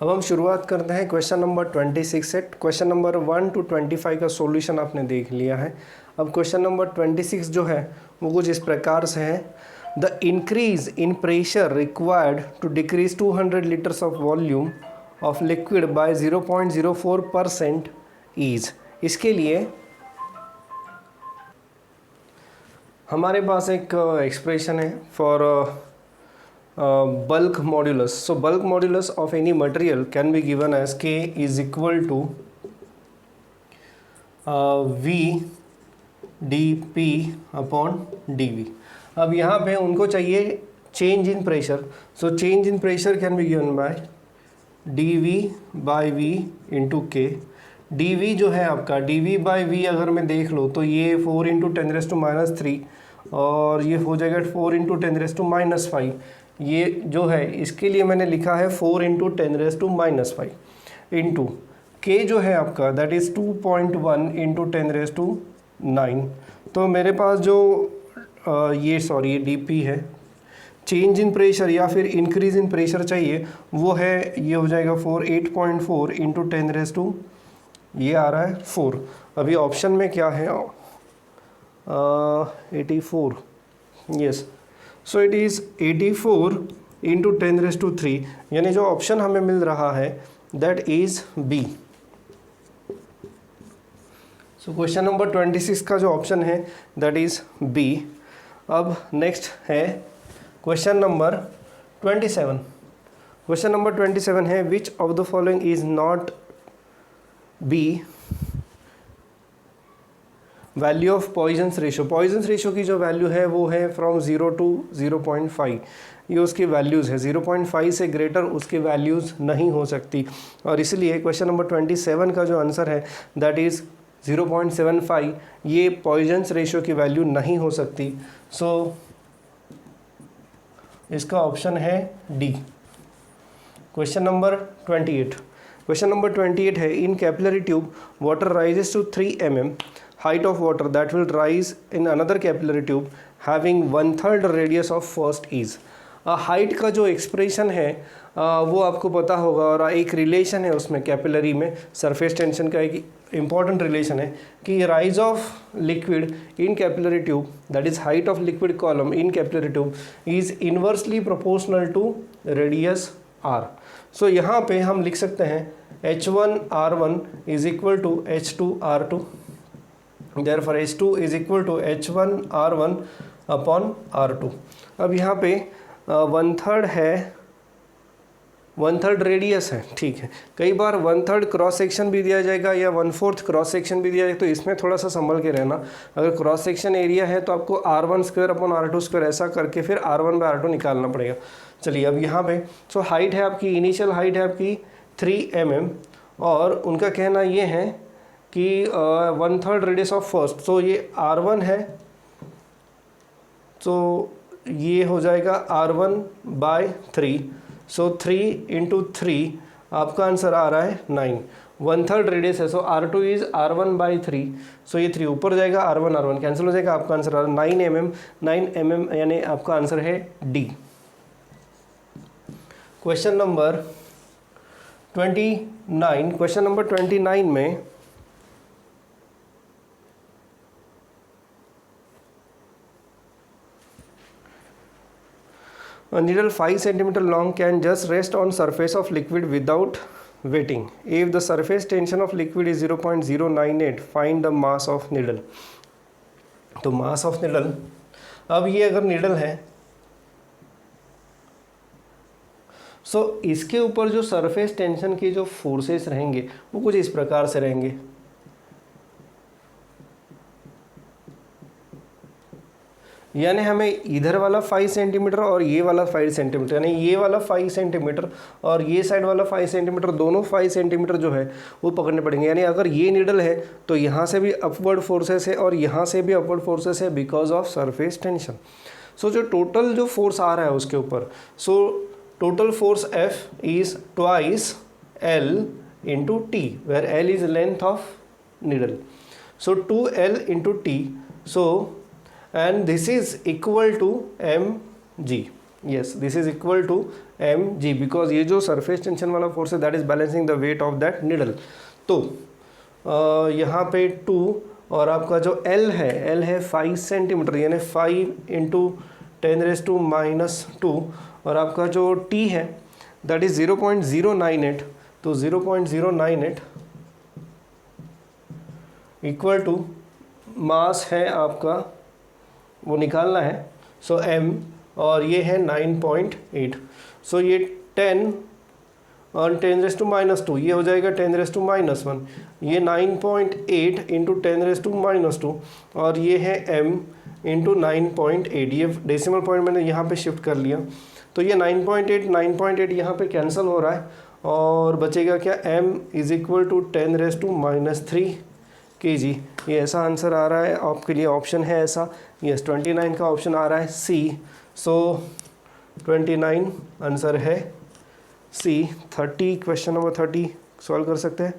अब हम शुरुआत करते हैं क्वेश्चन नंबर 26 से। क्वेश्चन नंबर 1 to 25 का सॉल्यूशन आपने देख लिया है। अब क्वेश्चन नंबर 26 जो है वो कुछ इस प्रकार से है। The increase in pressure required to decrease 200 litres of volume of liquid by 0.04% is. इसके लिए हमारे पास एक एक्सप्रेशन है for bulk modulus. So bulk modulus of any material can be given as K is equal to V dP upon dV. अब यहाँ पे उनको चाहिए change in pressure. So change in pressure can be given by dV by V into K. dV जो है आपका dV by V अगर मैं देख लो तो ये 4 इंटू 10⁻³ और ये हो जाएगा 4 इंटू 10⁻⁵। ये जो है इसके लिए मैंने लिखा है 4 इंटू 10⁻⁵ इंटू K जो है आपका दैट इज़ 2.1 इंटू 10⁹। तो मेरे पास जो ये DP है, चेंज इन प्रेशर या फिर इंक्रीज इन प्रेशर चाहिए वो है, ये हो जाएगा 8.4 इंटू 10⁻, ये आ रहा है 4। अभी ऑप्शन में क्या है 84, yes. So it is 84 into 10⁻³ यानी जो ऑप्शन हमें मिल रहा है that is B. So question number 26 का जो ऑप्शन है दैट इज़ बी। अब नेक्स्ट है क्वेश्चन नंबर 27। क्वेश्चन नंबर 27 है which of the following is not be value of Poisson's ratio. Poisson's ratio की जो वैल्यू है वो है फ्रॉम 0 to 0.5। ये उसकी वैल्यूज़ है, 0.5 से ग्रेटर उसकी वैल्यूज़ नहीं हो सकती और इसलिए क्वेश्चन नंबर 27 का जो आंसर है दैट इज़ 0.75। ये पॉइजन्स रेशो की वैल्यू नहीं हो सकती। सो इसका ऑप्शन है D. Question number 28। Question number 28 है in capillary tube water rises to 3 mm height of water that will rise in another capillary tube having 1/3 radius of first is। Height का जो expression है वो आपको पता होगा और एक रिलेशन है उसमें कैपिलरी में सरफेस टेंशन का एक इम्पॉर्टेंट रिलेशन है कि rise of liquid in capillary tube that is height of liquid column in capillary tube is inversely proportional to radius R. So यहाँ पे हम लिख सकते हैं H1R1 is equal to H2R2। Therefore H2 is equal to H1R1 upon R2। अब यहाँ पे 1/3 है, 1/3 रेडियस है, ठीक है। कई बार 1/3 क्रॉस सेक्शन भी दिया जाएगा या 1/4 क्रॉस सेक्शन भी दिया जाएगा, तो इसमें थोड़ा सा संभल के रहना। अगर क्रॉस सेक्शन एरिया है तो आपको R1² अपॉन R2² ऐसा करके फिर R1/R2 निकालना पड़ेगा। चलिए अब यहाँ पे सो हाइट है आपकी, इनिशियल हाइट है आपकी 3 mm और उनका कहना ये है कि 1/3 रेडियस ऑफ फर्स्ट। तो ये R1 है, तो ये हो जाएगा R1/3। सो 3 इंटू 3 आपका आंसर आ रहा है 9। 1/3 रेडियस है, सो R2 इज़ R1/3। सो ये 3 ऊपर जाएगा, R1 कैंसिल हो जाएगा, आपका आंसर आ रहा है 9 mm यानी आपका आंसर है D. Question number 29। Question number 29 में a needle 5 cm long can just rest on surface of liquid without wetting. If the surface tension of liquid is 0.098, find the mass of needle। तो mass of needle, अब ये अगर needle है सो इसके ऊपर जो surface tension के जो फोर्सेस रहेंगे वो कुछ इस प्रकार से रहेंगे। यानी हमें इधर वाला 5 सेंटीमीटर और ये वाला 5 सेंटीमीटर, यानी ये वाला 5 सेंटीमीटर और ये साइड वाला 5 सेंटीमीटर, दोनों 5 सेंटीमीटर जो है वो पकड़ने पड़ेंगे। यानी अगर ये नीडल है तो यहाँ से भी अपवर्ड फोर्सेस है और यहाँ से भी अपवर्ड फोर्सेस है because of surface tension. So जो टोटल जो फोर्स आ रहा है उसके ऊपर, so total force F is twice L into T, where L is length of needle. So 2L into T, so and this is equal to mg। Yes this is equal to M G, because ये जो surface tension वाला force है that is balancing the weight of that needle. तो यहाँ पे 2 और आपका जो L है 5 सेंटीमीटर, यानी 5 इंटू 10⁻⁻², और आपका जो T है दैट इज 0.098, तो 0.098 इक्वल टू मास है आपका, वो निकालना है, सो m, और ये है 9.8, सो ये 10 और 10⁻², ये हो जाएगा 10⁻⁻1, ये 9.8 इंटू 10⁻², और ये है m इंटू 9.8, ये डेसिमल पॉइंट मैंने यहाँ पे शिफ्ट कर लिया, तो ये 9.8 यहाँ पे कैंसिल हो रहा है, और बचेगा क्या, m is equal to 10⁻³ kg। ये ऐसा आंसर आ रहा है आपके लिए, ऑप्शन है ऐसा, यस 29 का ऑप्शन आ रहा है सी। सो 29 आंसर है सी। 30, क्वेश्चन नंबर 30 सॉल्व कर सकते हैं।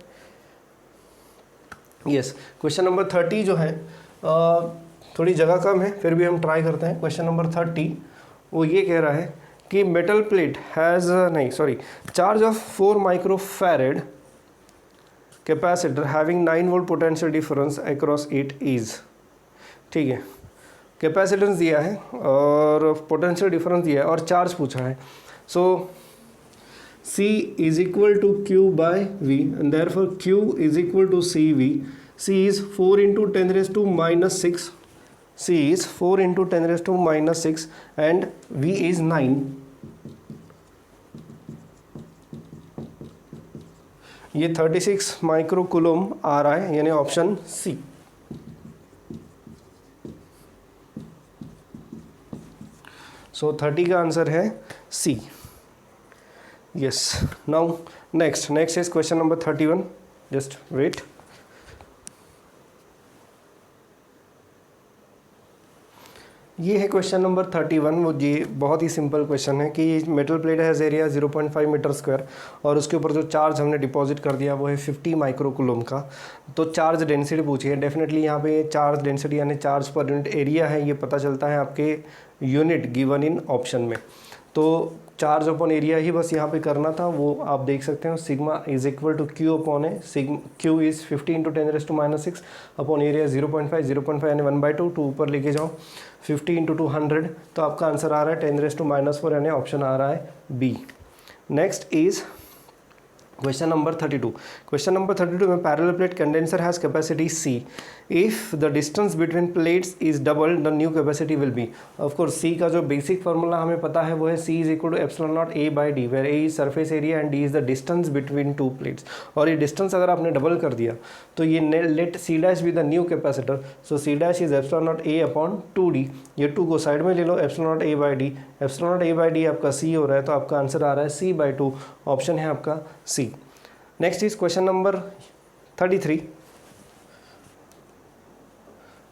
यस क्वेश्चन नंबर 30 जो है थोड़ी जगह कम है, फिर भी हम ट्राई करते हैं। क्वेश्चन नंबर 30 वो ये कह रहा है कि metal plate has charge of 4 microfarad capacitor having 9 volt potential difference across it is. ठीक है, कैपेसिटेंस दिया है और पोटेंशियल डिफरेंस दिया है और चार्ज पूछा है। So C is equal to Q by V, and therefore Q is equal to CV। C is 4 into 10⁻⁻6, C is 4 into 10⁻⁻6 and V is 9। ये 36 माइक्रो कूलम आ रहा है, यानी ऑप्शन सी। सो 30 का आंसर है C. Yes, now next is question number 31, just wait. ये है question number 31। वो ये बहुत ही सिंपल क्वेश्चन है कि metal plate has area 0.5 metre square, और उसके ऊपर जो चार्ज हमने डिपॉजिट कर दिया वो है 50 माइक्रो कूलम का। तो चार्ज डेंसिटी पूछी है, डेफिनेटली यहाँ पे चार्ज डेंसिटी यानी चार्ज पर यूनिट एरिया है, ये पता चलता है आपके यूनिट गिवन इन ऑप्शन में। तो चार्ज अपॉन एरिया ही बस यहाँ पे करना था, वो आप देख सकते हो। Sigma is equal to Q upon है, Q is 50 into 10⁻⁻6 upon area 0.5 यानी 1/2, 2 ऊपर लेके जाओ, 50 इंटू 200, तो आपका आंसर आ रहा है 10⁻⁻4, यानी ऑप्शन आ रहा है B. Next is question number 32। Question number 32 में parallel plate condenser has capacity C। If the distance between plates is double the new capacity will be. Of course C का जो बेसिक फार्मूला हमें पता है वो है C is equal to epsilon naught A by D, where A is surface area and D is the distance between two plates. और ये distance अगर आपने डबल कर दिया तो ये let C dash be the new capacitor, so C dash is epsilon naught A upon 2D। ये 2 को साइड में ले लो, epsilon naught A by D, epsilon naught A by D आपका C हो रहा है, तो आपका आंसर आ रहा है C/2, ऑप्शन है आपका C। Next is question number 33।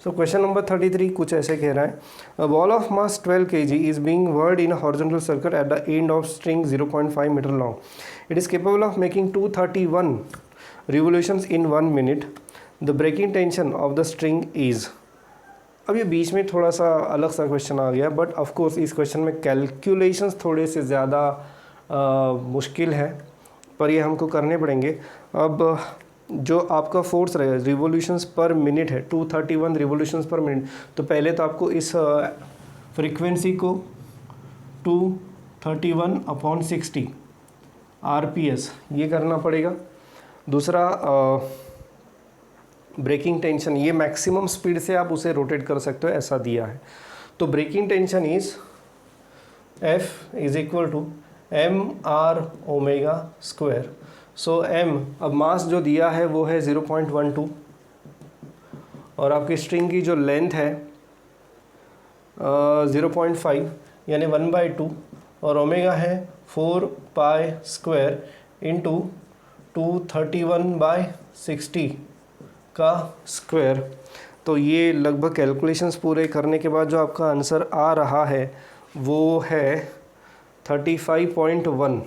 So question number 33 कुछ ऐसे कह रहा है, a ball of mass 12 kg is being whirled in a horizontal circuit at the end of string 0.5 metre long. It is capable of making 231 revolutions in 1 minute. The breaking tension of the string is. अब ये बीच में थोड़ा सा अलग सा question आ गया, but of course इस question में कैलकुलेशंस थोड़े से ज़्यादा मुश्किल है, पर ये हमको करने पड़ेंगे। अब जो आपका फोर्स रहेगा रिवोल्यूशंस पर मिनट है, 231 रिवोल्यूशंस पर मिनट, तो पहले तो आपको इस फ्रीक्वेंसी को 231 अपॉन 60 RPS ये करना पड़ेगा। दूसरा ब्रेकिंग टेंशन, ये मैक्सिमम स्पीड से आप उसे रोटेट कर सकते हो, ऐसा दिया है। तो breaking tension is F is equal to mR⍵²। So m, अब मास जो दिया है वो है 0.12, और आपकी स्ट्रिंग की जो लेंथ है 0.5 यानी 1/2, और ओमेगा है 4π² इंटू 231/60 का स्क्वायर। तो ये लगभग कैलकुलेशंस पूरे करने के बाद जो आपका आंसर आ रहा है वो है 35.1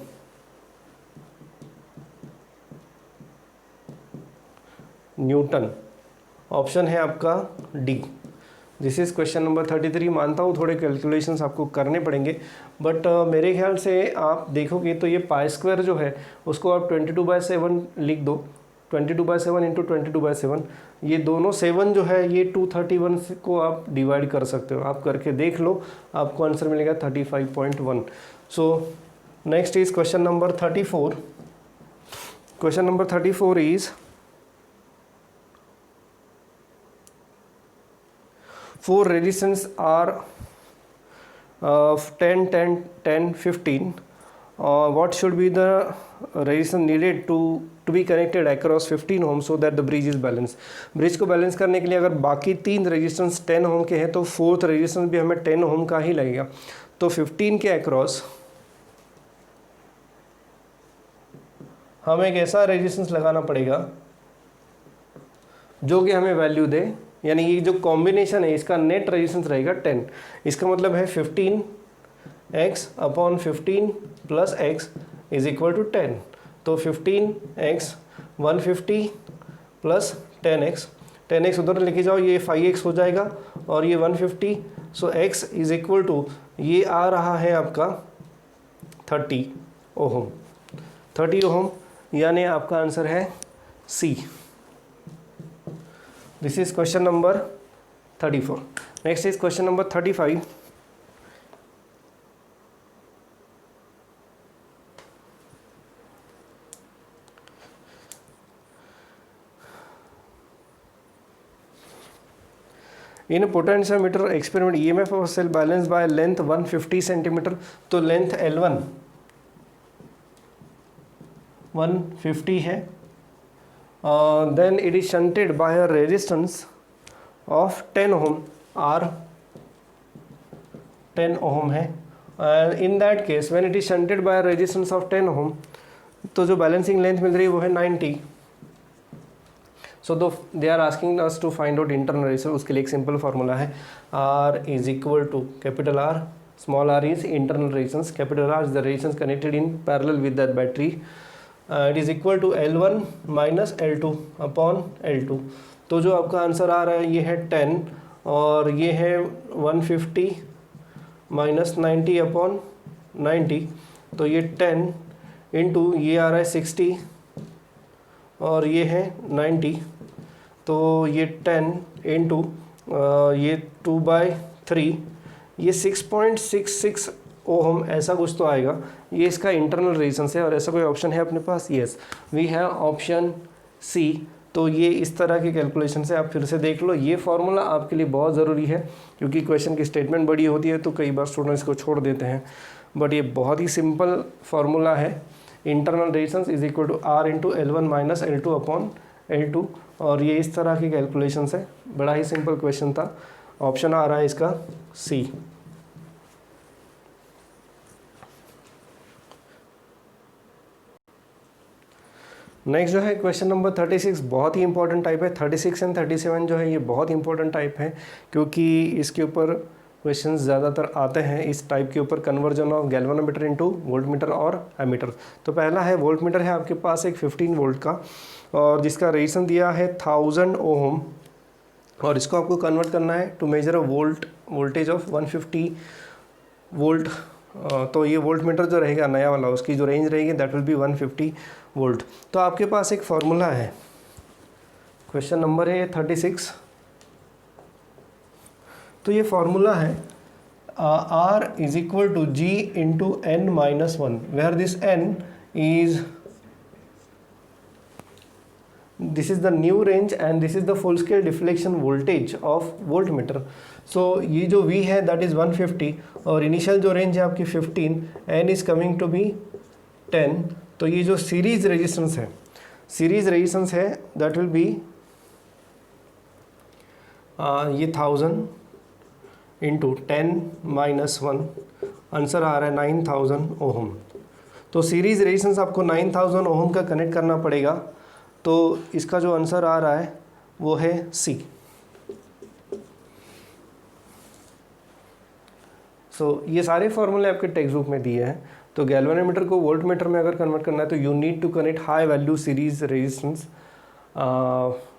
न्यूटन। ऑप्शन है आपका D. This is question number 33। मानता हूँ थोड़े कैलकुलेशंस आपको करने पड़ेंगे, बट मेरे ख्याल से आप देखोगे तो ये पाई स्क्वायर जो है उसको आप 22/7 लिख दो। 22/7 इंटू 22/7, ये दोनों 7 जो है ये 231 को आप डिवाइड कर सकते हो। आप करके देख लो, आपको आंसर मिलेगा 35.1। So next is question number 34। Question number 34 is 4 resistors are 10, 10, 10, 15. What should be the resistance needed to be connected across 15 ohm so that the bridge is balanced? Bridge को बैलेंस करने के लिए अगर बाकी 3 रेजिस्टेंस 10 ओम के हैं तो 4th रेजिस्टेंस भी हमें 10 ओम का ही लगेगा। तो 15 के अक्रॉस हमें एक ऐसा रेजिस्टेंस लगाना पड़ेगा जो कि हमें वैल्यू दे, यानी ये जो कॉम्बिनेशन है इसका नेट रेजिस्टेंस रहेगा 10। इसका मतलब है 15x/15 plus x is equal to 10। तो 15x 150 प्लस 10x उधर लेके जाओ, ये 5x हो जाएगा और ये 150। सो x इज इक्वल टू ये आ रहा है आपका 30 ओहम। 30 ओहम यानी आपका आंसर है C। This is question number 34. Next is question number 35. In a potentiometer experiment, EMF of a cell balanced by length 150 centimeter. तो लेंथ L1 150 है। Then it is shunted by a resistance of 10 ohm, R 10 ohm है। And in that case when it is shunted by a resistance of 10 ohm, तो जो balancing length मिल रही है वो है 90। So they are asking us to find out internal resistance. उसके लिए एक सिंपल फार्मूला है, R is equal to capital R, small r is internal resistance, capital R is the resistance connected in parallel with that battery. It is equal to L1 minus L2 upon L2। तो जो आपका answer आ रहा है ये है 10 और ये है 150 माइनस 90 अपॉन 90। तो ये 10 इंटू ये आ रहा है 60 और ये है 90। तो ये 10 इंटू ये 2/3, ये 6.66 ओहम ऐसा कुछ तो आएगा। ये इसका इंटरनल रेजिस्टेंस है। और ऐसा कोई ऑप्शन है अपने पास? Yes, we have option C. तो ये इस तरह की कैलकुलेशन से आप फिर से देख लो। ये फार्मूला आपके लिए बहुत ज़रूरी है क्योंकि क्वेश्चन की स्टेटमेंट बड़ी होती है तो कई बार स्टूडेंट्स को छोड़ देते हैं, बट ये बहुत ही सिंपल फार्मूला है। Internal resistance is equal to R into L1 minus L2 upon L2। और ये इस तरह की कैलकुलेशन है। बड़ा ही सिंपल क्वेश्चन था। ऑप्शन आ रहा है इसका सी। नेक्स्ट जो है क्वेश्चन नंबर 36, बहुत ही इंपॉर्टेंट टाइप है। 36 एंड 37 जो है ये बहुत इंपॉर्टेंट टाइप है क्योंकि इसके ऊपर क्वेश्चंस ज़्यादातर आते हैं इस टाइप के ऊपर। Conversion of galvanometer into voltmeter और एमीटर। तो पहला है वोल्टमीटर है आपके पास एक 15 वोल्ट का और जिसका रेजिस्टेंस दिया है 1000 ओहम और इसको आपको कन्वर्ट करना है to measure a voltage of 150 volt. तो ये वोल्ट मीटर जो रहेगा नया वाला उसकी जो रेंज रहेगी दैट विल बी 150 वोल्ट। तो आपके पास एक फार्मूला है। क्वेश्चन नंबर है 36। तो ये फार्मूला है R is equal to G into N minus 1, where this N is this is the new range and this is the full scale deflection voltage of voltmeter। so ये जो V है that is 150 और initial जो range है आपकी 15, N is coming to be 10। तो ये जो सीरीज रेजिस्टेंस है that will be ये 1000 इंटू 10 माइनस 1, आंसर आ रहा है 9000 ओहम। तो सीरीज रेजिस्टेंस आपको 9000 ओहम का कनेक्ट करना पड़ेगा। तो इसका जो आंसर आ रहा है वो है सी। ये सारे फॉर्मूले आपके टेक्स्ट बुक में दिए हैं। तो गैल्वेनोमीटर को वोल्टमीटर में अगर कन्वर्ट करना है तो you need to connect high value series resistance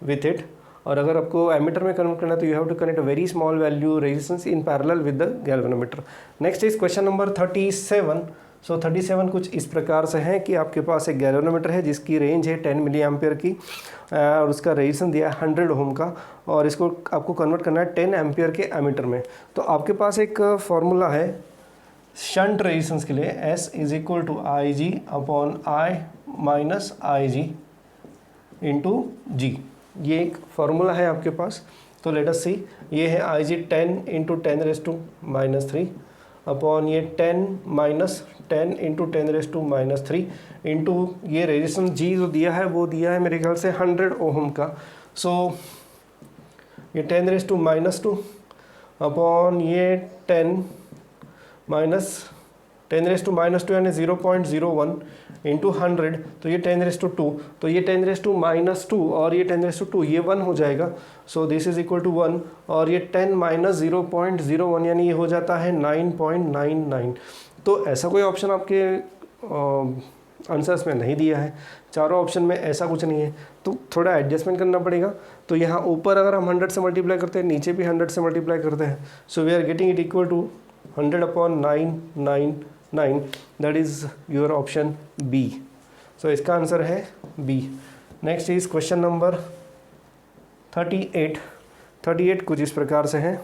with it. और अगर आपको एमीटर में कन्वर्ट करना है तो you have to connect a very small value resistance in parallel with the galvanometer. Next is question number 37। So 37 कुछ इस प्रकार से है कि आपके पास एक गैल्वेनोमीटर है जिसकी रेंज है 10 मिली एम्पियर की और उसका रेजिस्टेंस दिया है 100 ओम का, और इसको आपको कन्वर्ट करना है 10 एम्पियर के एमीटर में। तो आपके पास एक फार्मूला है शंट रेजिस्टेंस के लिए, S is equal to I G upon I minus I G into G. ये एक फार्मूला है आपके पास। तो लेट अस सी, ये है आई जी 10 इंटू 10⁻³ अपॉन ये 10 माइनस 10 इंटू 10⁻³ इंटू ये रेजिस्टेंस जी जो दिया है वो दिया है मेरे ख्याल से 100 ओम का। सो ये 10⁻² अपॉन ये 10 माइनस 10⁻² यानी 0.01 इंटू 100, तो ये 10⁻², तो ये 10⁻² और ये 10⁻² ये 1 हो जाएगा। So this is equal to 1, और ये 10 माइनस 0.01 यानी ये हो जाता है 9.99। तो ऐसा कोई ऑप्शन आपके आंसर्स में नहीं दिया है, चारों ऑप्शन में ऐसा कुछ नहीं है, तो थोड़ा एडजस्टमेंट करना पड़ेगा। तो यहाँ ऊपर अगर हम 100 से मल्टीप्लाई करते हैं, नीचे भी 100 से मल्टीप्लाई करते हैं, so we are getting it equal to 100/999, that is your option B. So इसका आंसर है B. Next is question number 38 कुछ इस प्रकार से है।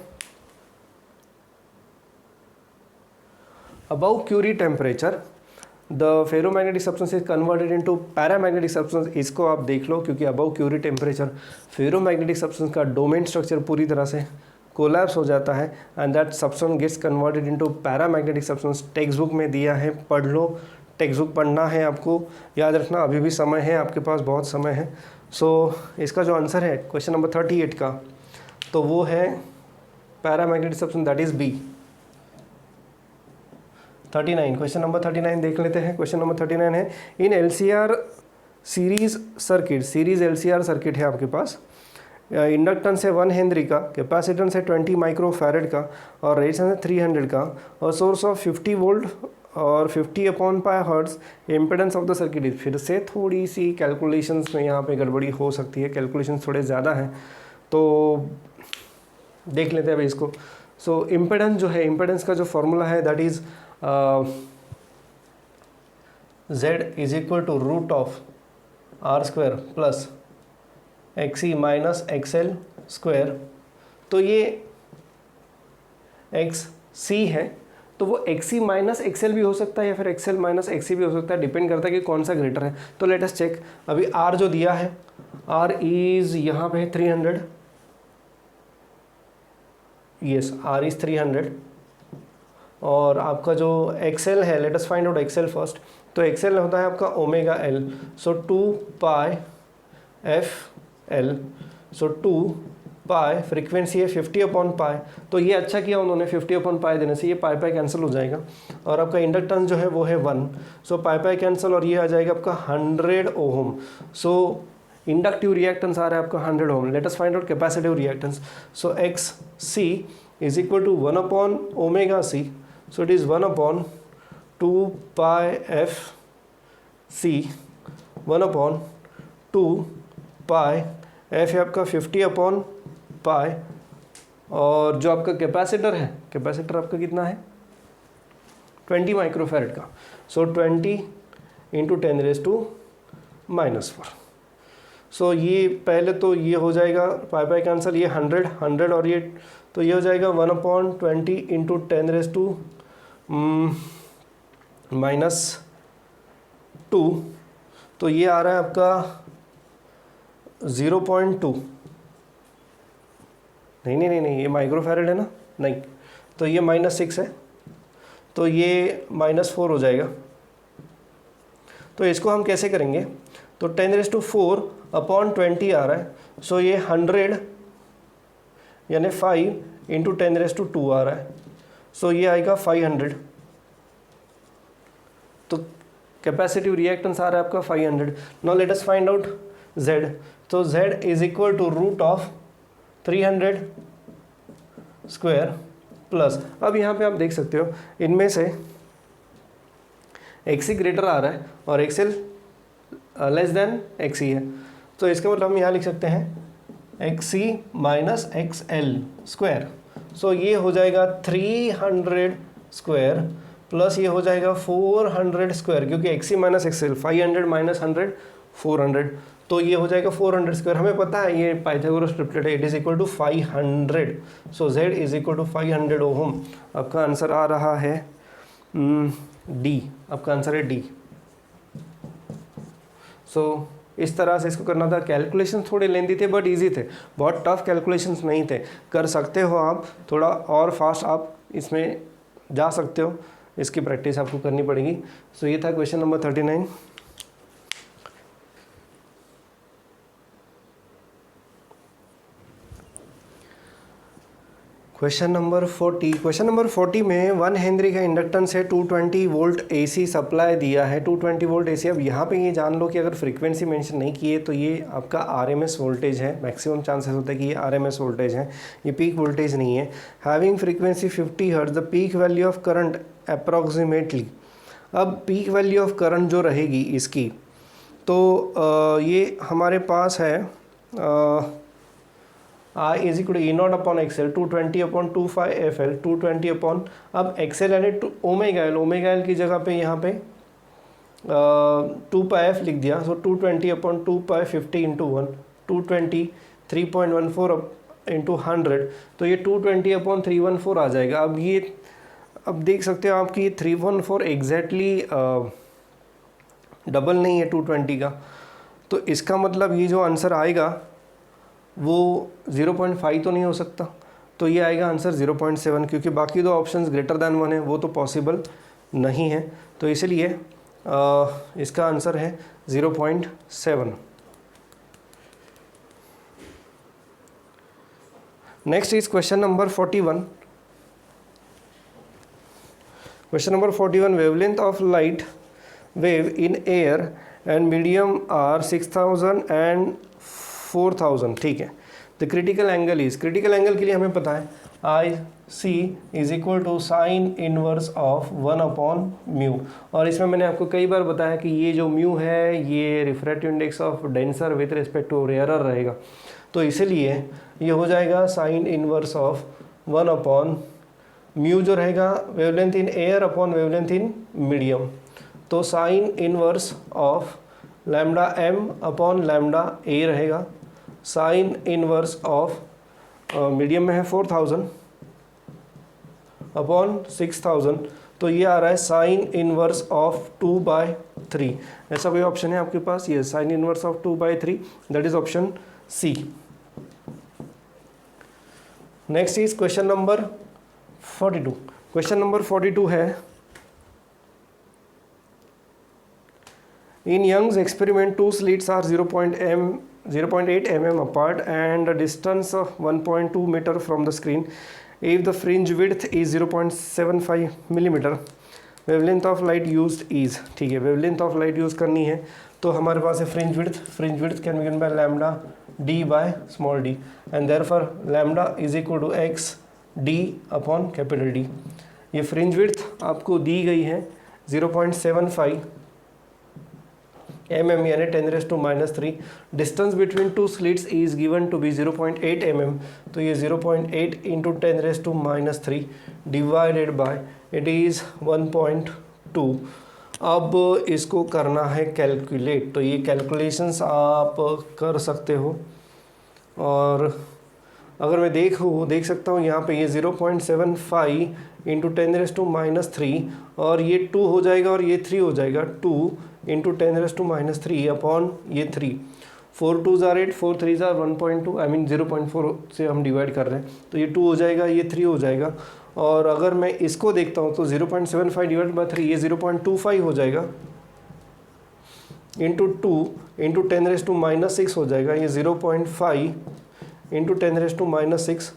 Above Curie temperature the ferromagnetic substance is converted into paramagnetic substance. इसको आप देख लो, क्योंकि above Curie temperature ferromagnetic substance का डोमेन स्ट्रक्चर पूरी तरह से कोलैप्स हो जाता है and that substance gets converted into paramagnetic substance. Text book में दिया है, पढ़ लो, टेक्स्ट बुक पढ़ना है आपको, याद रखना अभी भी समय है, आपके पास बहुत समय है। सो इसका जो आंसर है क्वेश्चन नंबर 38 का, तो वो है paramagnetic substance, that is B. 39, question number 39 देख लेते हैं। क्वेश्चन नंबर 39 है, in LCR series circuit, series LCR circuit है आपके पास, इंडक्टेंस है 1 हेनरी का, कैपेसिटेंस है 20 माइक्रोफैरड का, और रेजिस्टेंस है 300 का, और सोर्स ऑफ 50 वोल्ट और 50/π hertz. Impedance of the circuit is, फिर से थोड़ी सी कैलकुलेशंस में यहाँ पे गड़बड़ी हो सकती है, कैलकुलेशंस थोड़े ज़्यादा हैं, तो देख लेते हैं अभी इसको। सो इम्पीडेंस जो है, इम्पीडेंस का जो फॉर्मूला है that is Z is equal to root of R² plus XC minus XL square. तो ये XC है, तो वो XC माइनस XL भी हो सकता है या फिर XL माइनस XC भी हो सकता है, डिपेंड करता है कि कौन सा ग्रेटर है। तो लेट अस चेक। अभी R जो दिया है, R इज यहाँ पे 300, यस R इज 300, और आपका जो XL है, late us find out XL first. तो XL होता है आपका ओमेगा L, सो 2πfL, सो 2π फ्रीक्वेंसी है 50/π। तो ये अच्छा किया उन्होंने, 50/π देने से ये पाई कैंसिल हो जाएगा, और आपका इंडक्टेंस जो है वो है 1, सो पाई कैंसिल, और ये आ जाएगा आपका 100 ओम। सो इंडक्टिव रिएक्टेंस आ रहा है आपका 100 ohm. Let us find out capacitive reactance. So XC is equal to 1/ωc, so it is 1/2πfc, 1/2πf है आपका 50/π, और जो आपका कैपेसिटर है, कैपेसिटर आपका कितना है 20 माइक्रोफैरड का, सो 20 इंटू 10⁻⁻⁴। सो ये पहले तो ये हो जाएगा पाई कैंसिल, ये 100 और ये, तो ये हो जाएगा 1/20 इंटू 10⁻⁻², तो ये आ रहा है आपका 0.2, नहीं ये माइक्रोफैरड है ना, नहीं, तो ये -6 है, तो ये -4 हो जाएगा। तो इसको हम कैसे करेंगे, तो 10⁻⁴/20 आ रहा है, सो ये 100 यानी 5 इंटू 10⁻² आ रहा है, सो ये आएगा 500। तो कैपेसिटिव रिएक्टेंस आ रहा है आपका 500। Now let us find out Z। तो Z is equal to root of 300 square plus, अब यहाँ पे आप देख सकते हो इनमें से XC ग्रेटर आ रहा है और XL लेस देन XC है, तो इसका मतलब हम यहाँ लिख सकते हैं XC माइनस XL स्क्वायर। सो ये हो जाएगा 300 स्क्वायर प्लस ये हो जाएगा 400 स्क्वायर, क्योंकि XC माइनस XL 500 माइनस 100 400, तो ये हो जाएगा 400 स्क्वायर। हमें पता है ये पाइथागोरस ट्रिपलेट है, it is equal to 500। So Z is equal to 500 ohm. आपका आंसर आ रहा है डी, आपका आंसर है डी। सो इस तरह से इसको करना था। कैलकुलेशन थोड़े लेंदी थे बट इजी थे, बहुत टफ कैलकुलेशंस नहीं थे। कर सकते हो आप, थोड़ा और फास्ट आप इसमें जा सकते हो, इसकी प्रैक्टिस आपको करनी पड़ेगी। सो ये था question number 39। Question number 40। Question number 40 में 1 हेनरी का इंडक्टेंस है, 220 वोल्ट AC सप्लाई दिया है, 220 वोल्ट AC। अब यहाँ पे ये जान लो कि अगर फ्रीक्वेंसी मेंशन नहीं की है तो ये आपका RMS वोल्टेज है, मैक्सिमम चांसेस होता है कि ये RMS वोल्टेज है, ये पीक वोल्टेज नहीं है। Having frequency 50 hertz, the peak value of current approximately. अब पीक वैल्यू ऑफ करंट जो रहेगी इसकी, तो ये हमारे पास है I is equal to E naught upon XL, 220 upon 2 FL, 220 upon, अब XL यानी ओमेगा एल, ओमेगा एल की जगह पे यहाँ पे 2 पाई F लिख दिया। सो 220 अपॉन 2 पाई 50 इंटू 1, 220 3.14 इंटू 100, तो ये 220 अपॉन 314 आ जाएगा। अब ये, अब देख सकते हो आपकी 314 एग्जैक्टली डबल नहीं है 220 का, तो इसका मतलब ये जो आंसर आएगा वो 0.5 तो नहीं हो सकता, तो ये आएगा आंसर 0.7, क्योंकि बाकी दो ऑप्शंस ग्रेटर दैन 1 है, वो तो पॉसिबल नहीं है, तो इसलिए इसका आंसर है 0.7। Next is question number 41। Question number 41, wavelength of light wave in air and medium are 6000 and 4000, ठीक है। The critical angle is, critical angle के लिए हमें पता है IC is equal to sine inverse of 1 upon mu, और इसमें मैंने आपको कई बार बताया कि ये जो म्यू है ये refractive index of denser with respect to rarer रहेगा, तो इसीलिए ये हो जाएगा sine inverse of 1 upon mu जो रहेगा wavelength in air upon wavelength in medium, तो sine inverse of lambda m upon lambda a रहेगा। साइन इनवर्स ऑफ मीडियम में है 4000 अपॉन 6000, तो ये आ रहा है साइन इनवर्स ऑफ 2/3। ऐसा कोई ऑप्शन है आपके पास? ये sine inverse of 2/3, that is option C. Next is question number 42। Question number 42 है, in Young's experiment, two slits are 0.8 mm apart and a distance of 1.2 meter from the screen. If the fringe width is 0.75 millimeter, wavelength of light used is, ठीक है, wavelength of light use करनी है, तो हमारे पास है fringe width can be given by lambda d by small d, and therefore lambda is equal to x d upon capital D। ये fringe width आपको दी गई है 0.75 mm यानी 10⁻⁻3। Distance between two slits is given to be 0.8 mm, तो ये 0.8 into 10⁻⁻3 divided by it is 1.2। अब इसको करना है कैलकुलेट, तो ये कैलकुलेशंस आप कर सकते हो, और अगर मैं देख सकता हूँ यहाँ पे ये 0.75 इंटू 10⁻⁻3 और ये 2 हो जाएगा और ये 3 हो जाएगा, 2 इंटू 10⁻⁻3 अपॉन ये 3, 4 2s are 8, 4 3s are 1.2, I mean 0.4 से हम डिवाइड कर रहे हैं, तो ये 2 हो जाएगा, ये 3 हो जाएगा, और अगर मैं इसको देखता हूँ तो 0.75 डिवाइड बाय 3 ये 0.25 हो जाएगा, इंटू 2 इंटू 10⁻⁻6 हो जाएगा, ये 0.5 इंटू 10⁻⁻6,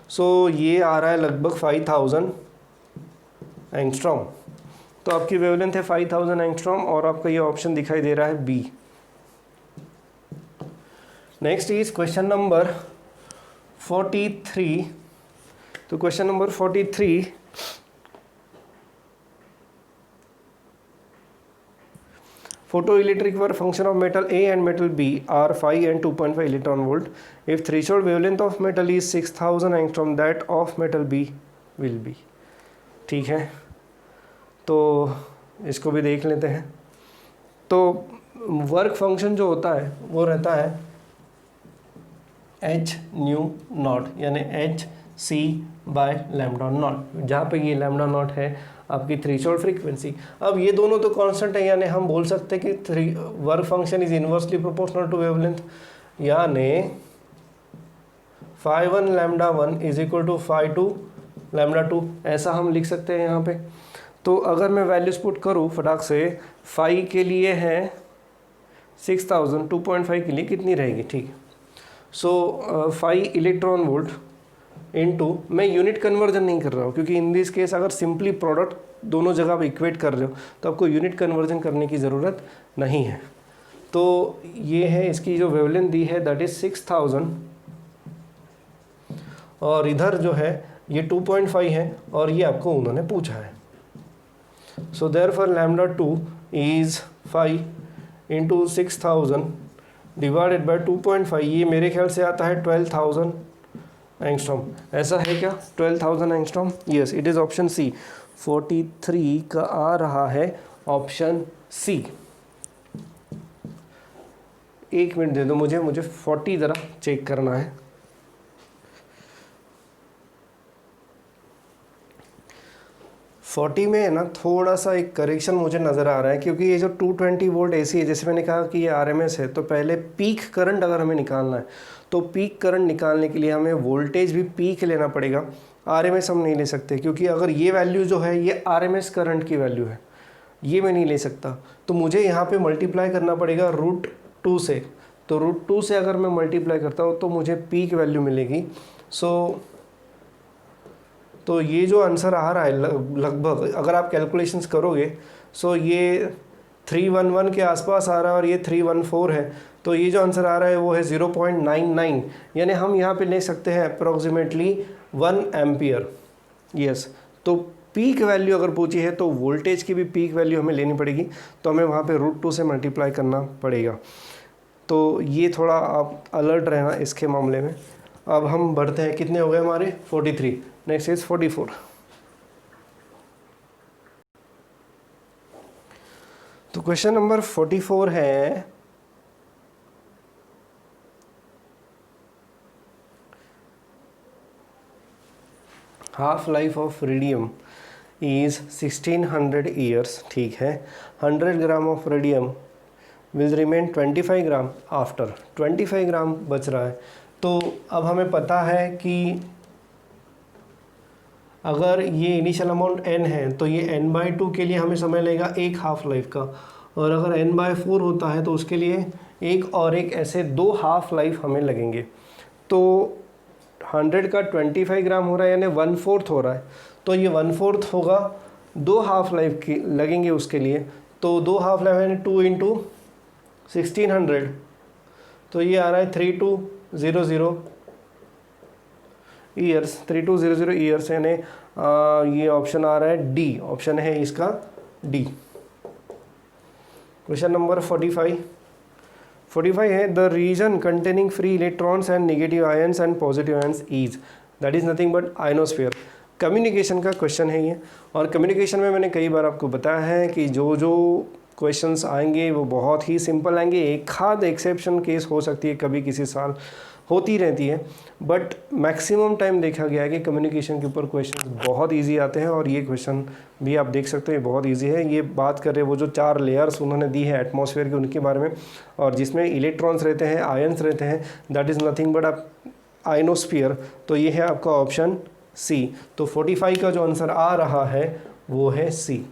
सो ये आ रहा है लगभग 5000 एंगस्ट्रॉम। तो आपकी वेवलेंथ है 5000 एंगस्ट्रॉम और आपका ये ऑप्शन दिखाई दे रहा है B. Next is question number 43। तो question number 43, photoelectric work function of metal A and metal B are 5 and 2.5 electron volt. If threshold wavelength of metal is 6000 angstrom, that of metal B will be. ठीक है, तो इसको भी देख लेते हैं. तो वर्क फंक्शन जो होता है वो रहता है एच न्यू नॉट, यानी h c by lambda naught, जहाँ पे ये लैम्डा नॉट है आपकी थ्रेशोल्ड फ्रीक्वेंसी. अब ये दोनों तो कांस्टेंट है, यानी हम बोल सकते हैं कि work function is inversely proportional to wavelength, यानी phi 1 lambda 1 is equal to phi 2 lambda 2, ऐसा हम लिख सकते हैं यहाँ पे. तो अगर मैं वैल्यूज पुट करूँ फटाक से, फाई के लिए है 6000, 2.5 के लिए कितनी रहेगी, ठीक है. सो 5 इलेक्ट्रॉन वोल्ट इनटू, मैं यूनिट कन्वर्जन नहीं कर रहा हूँ क्योंकि इन दिस केस अगर सिंपली प्रोडक्ट दोनों जगह आप इक्वेट कर रहे हो तो आपको यूनिट कन्वर्जन करने की ज़रूरत नहीं है. तो ये है इसकी जो वेवलेंथ दी है दैट इज 6000, और इधर जो है ये 2.5 है और ये आपको उन्होंने पूछा है. So therefore lambda 2 is 5 into 6000 divided by 2.5, ये मेरे ख्याल से आता है 12,000 एंगस्ट्रॉम. ऐसा है क्या 12,000 angstrom? Yes, it is option C. 43 का आ रहा है ऑप्शन सी. एक मिनट दे दो मुझे 40 ज़रा चेक करना है. फोर्टी में है ना थोड़ा सा एक करेक्शन मुझे नज़र आ रहा है, क्योंकि ये जो 220 वोल्ट एसी है, जैसे मैंने कहा कि ये आरएमएस है, तो पहले पीक करंट अगर हमें निकालना है तो पीक करंट निकालने के लिए हमें वोल्टेज भी पीक लेना पड़ेगा. आरएमएस हम नहीं ले सकते क्योंकि अगर ये वैल्यू जो है ये आरएमएस करंट की वैल्यू है, ये मैं नहीं ले सकता. तो मुझे यहाँ पे मल्टीप्लाई करना पड़ेगा √2 से. तो √2 से अगर मैं मल्टीप्लाई करता हूँ तो मुझे पीक वैल्यू मिलेगी. तो ये जो आंसर आ रहा है लगभग अगर आप कैलकुलेशंस करोगे, सो ये 311 के आसपास आ रहा है और ये 314 है. तो ये जो आंसर आ रहा है वो है 0.99, यानी हम यहाँ पे ले सकते हैं अप्रॉक्सीमेटली 1 एम्पियर. यस, तो पीक वैल्यू अगर पूछी है तो वोल्टेज की भी पीक वैल्यू हमें लेनी पड़ेगी, तो हमें वहाँ पे √2 से मल्टीप्लाई करना पड़ेगा. तो ये थोड़ा आप अलर्ट रहना इसके मामले में. अब हम बढ़ते हैं, कितने हो गए हमारे 43. Next is 44. तो क्वेश्चन नंबर 44 है half life of radium is 1600 years. ठीक है, 100 gram of radium will remain 25 gram after. 25 ग्राम बच रहा है. तो अब हमें पता है कि अगर ये इनिशियल अमाउंट n है तो ये n/2 के लिए हमें समय लगेगा एक हाफ लाइफ का, और अगर n/4 होता है तो उसके लिए एक और एक, ऐसे 2 हाफ लाइफ हमें लगेंगे. तो 100 का 25 ग्राम हो रहा है, यानी 1/4 हो रहा है. तो ये 1/4 होगा, 2 हाफ लाइफ की लगेंगे उसके लिए. तो 2 हाफ लाइफ यानी 2 इंटू 1600, तो ये आ रहा है 3200 ईयर्स. 3200 ईयर्स, यानी ये ऑप्शन आ रहा है डी. ऑप्शन है इसका डी. क्वेश्चन नंबर 45 है the reason containing free electrons and negative ions and positive ions is, that is nothing but ionosphere. Communication का क्वेश्चन है ये, और कम्युनिकेशन में मैंने कई बार आपको बताया है कि जो क्वेश्चंस आएंगे वो बहुत ही सिंपल आएंगे. एक आध एक्सेप्शन केस हो सकती है, कभी किसी साल होती रहती है, बट मैक्सिमम टाइम देखा गया है कि कम्युनिकेशन के ऊपर क्वेश्चन बहुत इजी आते हैं. और ये क्वेश्चन भी आप देख सकते हो ये बहुत इजी है. ये बात कर रहे हैं वो जो 4 लेयर्स उन्होंने दी है एटमॉस्फेयर के, उनके बारे में, और जिसमें इलेक्ट्रॉन्स रहते हैं, आयंस रहते हैं, that is nothing but ionosphere. तो ये है आपका ऑप्शन सी. तो 45 का जो आंसर आ रहा है वो है C.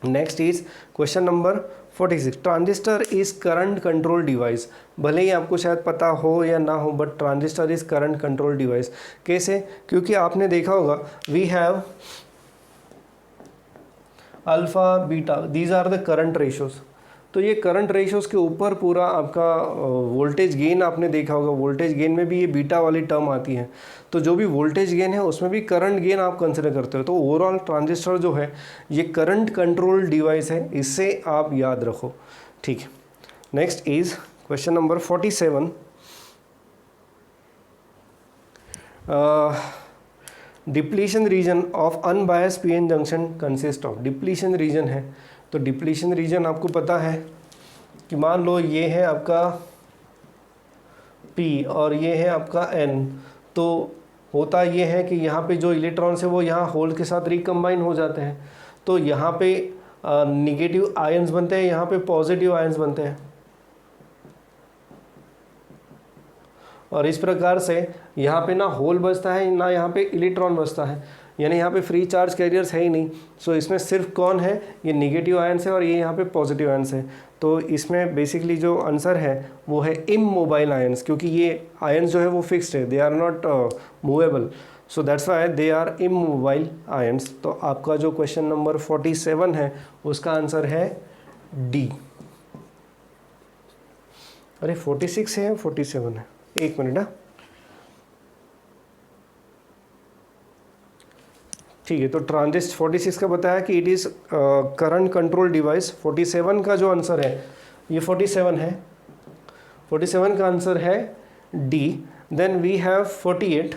Next is question number 46. Transistor is current control device. भले ही आपको शायद पता हो या ना हो, but transistor is current control device. कैसे? क्योंकि आपने देखा होगा we have alpha beta, these are the current ratios. तो ये करंट रेशियोज़ के ऊपर पूरा आपका वोल्टेज गेन आपने देखा होगा, वोल्टेज गेन में भी ये बीटा वाली टर्म आती है, तो जो भी वोल्टेज गेन है उसमें भी करंट गेन आप कंसिडर करते हो। तो ओवरऑल ट्रांजिस्टर जो है ये करंट कंट्रोल डिवाइस है, इससे आप याद रखो, ठीक है। Next is question number 47। Depletion region of unbias PN junction consist of, depletion region है तो डिप्लीशन रीजन आपको पता है कि मान लो ये है आपका P और ये है आपका N, तो होता ये है कि यहाँ पे जो इलेक्ट्रॉन्स है वो यहाँ होल के साथ रिकम्बाइन हो जाते हैं, तो यहाँ पे निगेटिव आयंस बनते हैं, यहाँ पे पॉजिटिव आयंस बनते हैं, और इस प्रकार से यहाँ पे ना होल बचता है ना यहाँ पे इलेक्ट्रॉन बचता है, यानी यहाँ पे फ्री चार्ज कैरियर्स है ही नहीं। सो इसमें सिर्फ कौन है, ये निगेटिव आयंस है और ये यहाँ पे पॉजिटिव आयंस है। तो इसमें बेसिकली जो आंसर है वो है इमोबाइल आयंस, क्योंकि ये आयंस जो है वो फिक्स्ड है, they are not movable, so that's why they are immobile ions. तो आपका जो क्वेश्चन नंबर 47 है उसका आंसर है डी। अरे 46 है 47 है, एक मिनट ना, ठीक है। तो ट्रांजिस्ट 46 का बताया कि it is current control device. 47 का जो आंसर है ये 47 है, 47 का आंसर है डी। Then we have 48।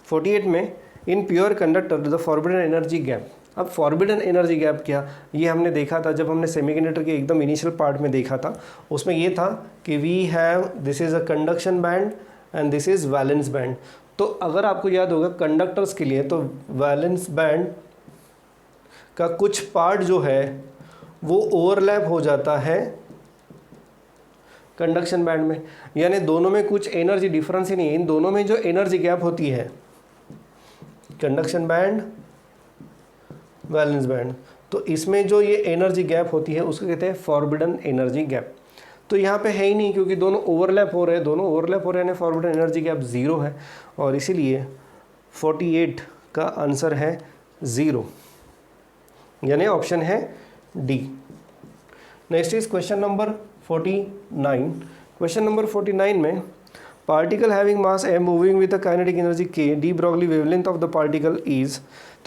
48 में in pure conductor the forbidden energy gap. अब फॉरबिडन एनर्जी गैप क्या, ये हमने देखा था जब हमने सेमीकंडक्टर के एकदम इनिशियल पार्ट में देखा था, उसमें ये था कि we have this is a conduction band and this is valence band. तो अगर आपको याद होगा कंडक्टर्स के लिए तो वैलेंस बैंड का कुछ पार्ट जो है वो ओवरलैप हो जाता है कंडक्शन बैंड में, यानी दोनों में कुछ एनर्जी डिफरेंस ही नहीं है। इन दोनों में जो एनर्जी गैप होती है कंडक्शन बैंड वैलेंस बैंड, तो इसमें जो ये एनर्जी गैप होती है उसको कहते हैं फॉरबिडन एनर्जी गैप। तो यहाँ पे है ही नहीं क्योंकि दोनों ओवरलैप हो रहे हैं, दोनों ओवरलैप हो रहे हैं, फॉरबिडन एनर्जी गैप 0 है, और इसीलिए 48 का आंसर है 0, यानी ऑप्शन है D. Next is question number 49। Question number 49 में particle having mass m moving with a kinetic energy k, de Broglie wavelength of the particle is. तो